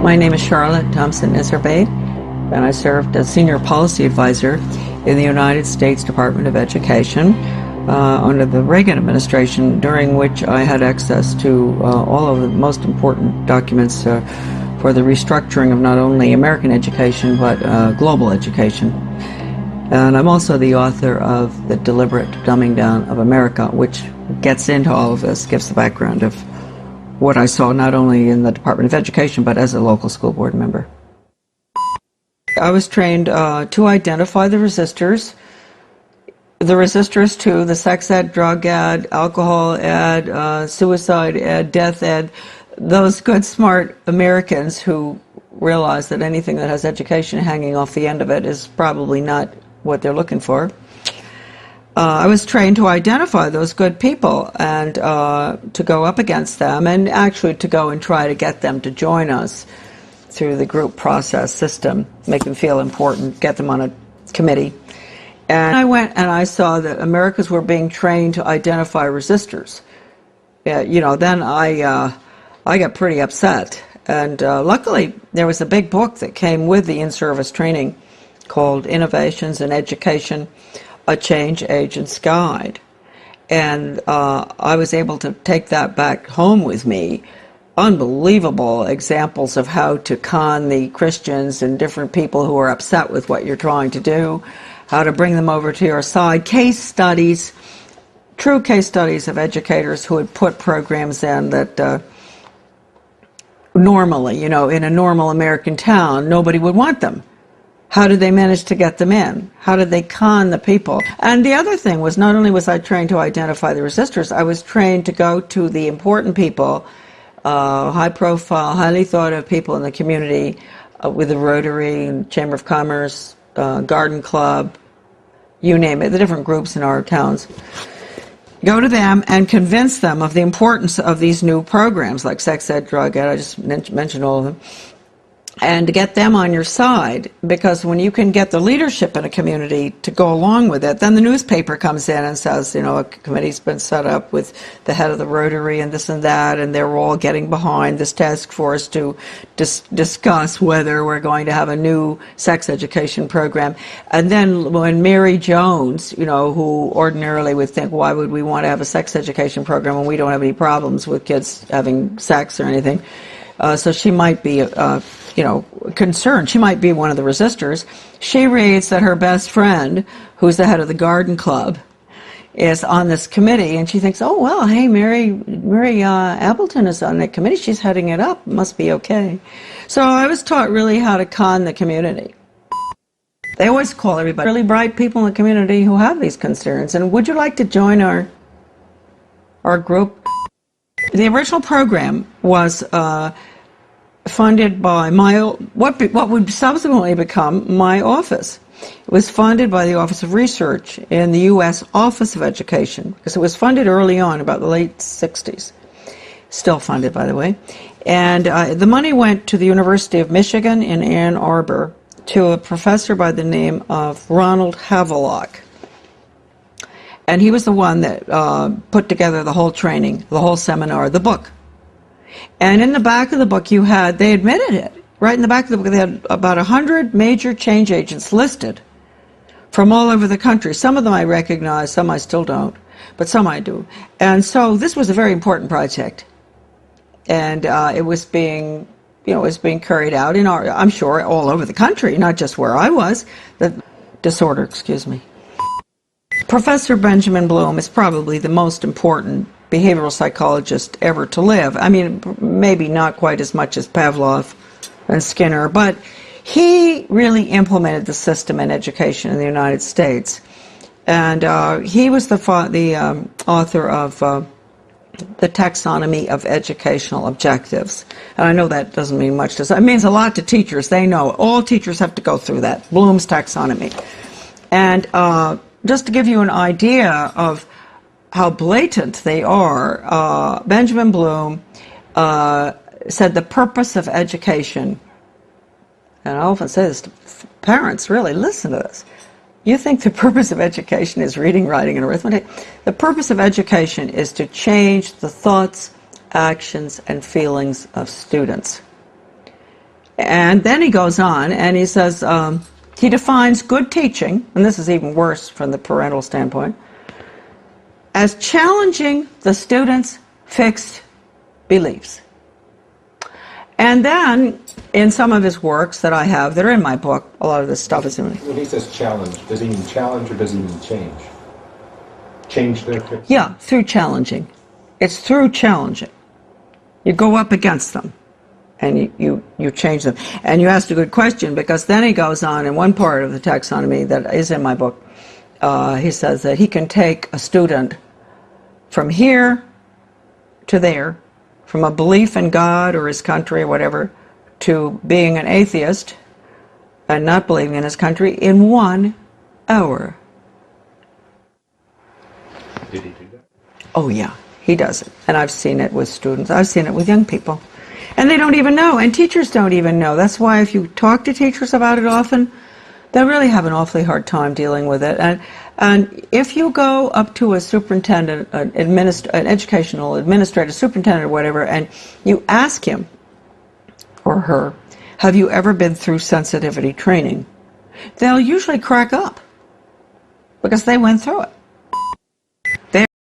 My name is Charlotte Thompson Iserbay, and I served as Senior Policy Advisor in the United States Department of Education under the Reagan administration, during which I had access to all of the most important documents for the restructuring of not only American education, but global education. And I'm also the author of The Deliberate Dumbing Down of America, which gets into all of this, gives the background of what I saw not only in the Department of Education, but as a local school board member. I was trained to identify the resistors to the sex ed, drug ed, alcohol ed, suicide ed, death ed, those good, smart Americans who realize that anything that has education hanging off the end of it is probably not what they're looking for. I was trained to identify those good people and to go up against them, and actually to go and try to get them to join us through the group process system, make them feel important, get them on a committee. And I went and I saw that Americans were being trained to identify resistors. Then I got pretty upset. And luckily, there was a big book that came with the in-service training called Innovations in Education, A Change Agent's Guide. And I was able to take that back home with me. Unbelievable examples of how to con the Christians and different people who are upset with what you're trying to do, how to bring them over to your side. Case studies, true case studies of educators who had put programs in that normally, in a normal American town, nobody would want them. How did they manage to get them in? How did they con the people? And the other thing was, not only was I trained to identify the resistors, I was trained to go to the important people, high profile, highly thought of people in the community, with the Rotary and Chamber of Commerce, Garden Club, you name it, the different groups in our towns. Go to them and convince them of the importance of these new programs like sex ed, drug ed, I just mentioned all of them, and to get them on your side, because when you can get the leadership in a community to go along with it, then the newspaper comes in and says, a committee's been set up with the head of the Rotary and this and that, and they're all getting behind this task force to discuss whether we're going to have a new sex education program. And then when Mary Jones, who ordinarily would think, why would we want to have a sex education program when we don't have any problems with kids having sex or anything? So she might be, concerned. She might be one of the resistors. She reads that her best friend, who's the head of the Garden Club, is on this committee, and she thinks, oh, well, hey, Mary Appleton is on that committee. She's heading it up. Must be okay. So I was taught really how to con the community. They always call everybody really bright people in the community who have these concerns. And would you like to join our group? The original program was funded by what would subsequently become my office. It was funded by the Office of Research in the U.S. Office of Education, because it was funded early on, about the late 60s. Still funded, by the way. And the money went to the University of Michigan in Ann Arbor to a professor by the name of Ronald Havelock. And he was the one that put together the whole training, the whole seminar, the book. And in the back of the book they admitted it. Right in the back of the book, they had about 100 major change agents listed from all over the country. Some of them I recognize, some I still don't, but some I do. And so this was a very important project. And it was being carried out I'm sure, all over the country, not just where I was. Professor Benjamin Bloom is probably the most important behavioral psychologist ever to live. I mean, maybe not quite as much as Pavlov and Skinner, but he really implemented the system in education in the United States. And he was the author of the Taxonomy of Educational Objectives. And I know that doesn't mean much to us. It means a lot to teachers. They know. All teachers have to go through that, Bloom's taxonomy. And just to give you an idea of how blatant they are, Benjamin Bloom said the purpose of education, and I often say this to parents, really, listen to this. You think the purpose of education is reading, writing, and arithmetic? The purpose of education is to change the thoughts, actions, and feelings of students. And then he goes on and he says, he defines good teaching, and this is even worse from the parental standpoint, as challenging the student's fixed beliefs. And then, in some of his works that I have, that are in my book, a lot of this stuff is in it. When he says challenge, does he mean challenge or does he mean change? Change their fixed? Yeah, through challenging. It's through challenging. You go up against them, and you change them. And you asked a good question, because then he goes on in one part of the taxonomy that is in my book. He says that he can take a student from here to there, from a belief in God or his country or whatever, to being an atheist and not believing in his country in 1 hour. Did he do that? Oh yeah, he does it. And I've seen it with students. I've seen it with young people. And they don't even know, and teachers don't even know. That's why if you talk to teachers about it often, they really have an awfully hard time dealing with it. And if you go up to a superintendent, an educational administrator, superintendent or whatever, and you ask him or her, have you ever been through sensitivity training? They'll usually crack up because they went through it.